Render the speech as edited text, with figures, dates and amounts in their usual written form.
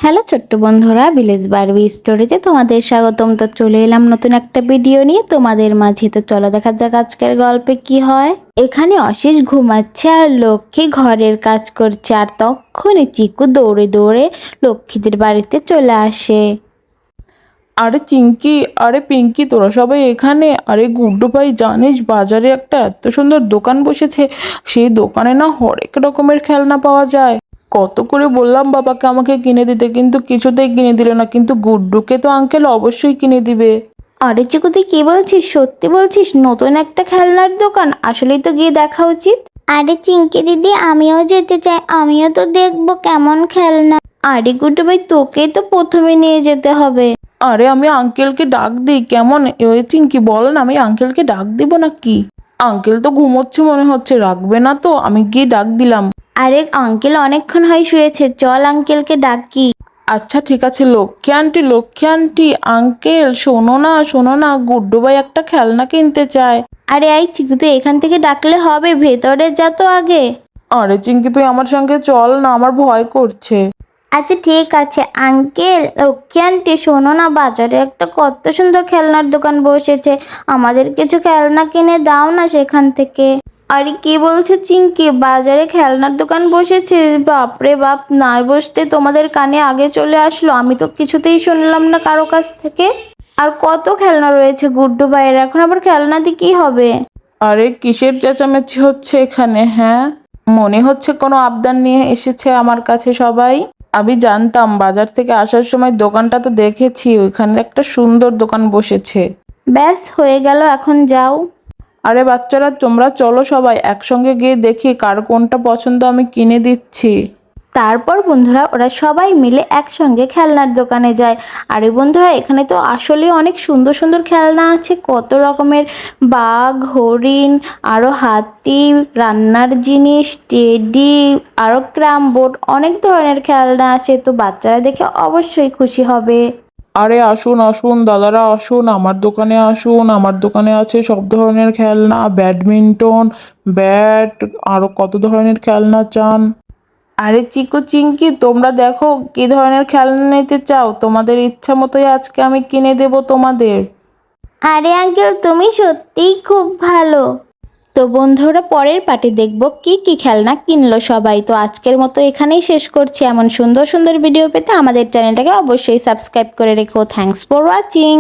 Hello ছোট্ট বন্ধুরা, village Barbie স্টোরিতে তোমাদের স্বাগতম। তো চলে এলাম নতুন একটা ভিডিও নিয়ে তোমাদের মাঝে। তো চলো দেখা যাক আজকের গল্পে কি হয়। এখানে অশিস ঘুমাচ্ছে আর লক্ষ্মী ঘরের কাজ করছে, আর তখনই চিকু দৌড়ে দৌড়ে লক্ষ্মীদের বাড়িতে চলে আসে। আরে চিঙ্কি, আরে পিঙ্কি, তোরা সবাই এখানে? আরে গুড্ডু ভাই, জানিস বাজারে একটা এত সুন্দর দোকান বসেছে। সেই দোকানে না হরেক রকমের খেলনা পাওয়া যায়। কত করে বললাম বাবাকে আমাকে কিনে দিতে, কিন্তু কিছুতেই কিনে দিল না। কিন্তু গুড্ডুকে তো আঙ্কেল অবশ্যই কিনে দিবে। আরে চিকু, তুই কি বলছিস? সত্যি বলছিস? নতুন একটা খেলনার দোকান? আসলেই তো গিয়ে দেখা উচিত। আরে চিঙ্কি দিদি, আমিও যেতে চাই, আমিও তো দেখবো কেমন খেলনা। আরে গুড্ডু ভাই, তোকেই তো প্রথমে নিয়ে যেতে হবে। আরে আমি আঙ্কেলকে ডাক দিই কেমন? ওই চিঙ্কি, বল না, আমি আঙ্কেলকে ডাক দিব নাকি? আঙ্কেল তো ঘুমোচ্ছে মনে হচ্ছে, রাখবে না তো? আমি গিয়ে ডাক দিলাম। আরে আঙ্কেল অনেকক্ষণ হয় শুয়েছে, চল আঙ্কেলকে ডাকি। আচ্ছা ঠিক আছে। Lakshmi aunty, Lakshmi aunty, uncle শোনো না, শোনো না, গুড্ডু ভাই একটা খেলনা কিনতে চায়। আরে এই চিকু, তুই এখান থেকে ডাকলে হবে? ভেতরে যা তো আগে। আরে চিঙ্কি, তুই আমার সঙ্গে চল না, আমার ভয় করছে। আচ্ছা ঠিক আছে আঙ্কেল। লক্ষ্মী আন্টি শোনো না, বাজারে একটা কত সুন্দর খেলনার দোকান বসেছে, আমাদের কিছু খেলনা কিনে দাও না সেখান থেকে। আরে কি বলছো চিঙ্কি? বাজারে খেলনার দোকান বসেছে? বাপরে বাপ, নাই বসতে তোমাদের কানে আগে চলে আসলো, আমি তো কিছুতেই শুনলাম না কারো কাছ থেকে। আর কত খেলনা রয়েছে গুড্ডু ভাইয়ের, এখন আবার খেলনা দিয়ে কি হবে? আরে কিসের চেঁচামেচি হচ্ছে এখানে? হ্যাঁ, মনে হচ্ছে কোনো আবদার নিয়ে এসেছে আমার কাছে সবাই। আমি জানতাম, বাজার থেকে আসার সময় দোকানটা তো দেখেছি, ওইখানে একটা সুন্দর দোকান বসেছে। ব্যাস হয়ে গেল, এখন যাও। আরে বাচ্চারা, তোমরা চলো সবাই একসঙ্গে গিয়ে দেখি কার কোনটা পছন্দ, আমি কিনে দিচ্ছি। তারপর বন্ধুরা ওরা সবাই মিলে একসঙ্গে খেলনার দোকানে যায়। আরে বন্ধুরা, এখানে তো আসলে অনেক সুন্দর সুন্দর খেলনা আছে, কত রকমের। বাঘ, হরিণ, আরও হাতি, রান্নার জিনিস, টেডি, আরও ক্রাম বোর্ড, অনেক ধরনের খেলনা আছে। তো বাচ্চারা দেখে অবশ্যই খুশি হবে। আরে আসুন আসুন দাদারা, আসুন আমার দোকানে আসুন। আমার দোকানে আছে সব ধরনের খেলনা, ব্যাডমিন্টন, ব্যাট, আরো কত ধরনের খেলনা চান। আরে চিকু চিঙ্কি, তোমরা দেখো কি ধরনের খেলনা নিতে চাও, তোমাদের ইচ্ছা মতোই আজকে আমি কিনে দেব তোমাদের। আরে আঙ্কেল, তুমি সত্যিই খুব ভালো। তো বন্ধুরা, পরের পার্টি দেখব কি কি খেলনা কিনলো সবাই। তো আজকের মতো এখানেই শেষ করছি। এমন সুন্দর সুন্দর ভিডিও পেতে আমাদের চ্যানেলটাকে অবশ্যই সাবস্ক্রাইব করে রেখো। Thanks for watching.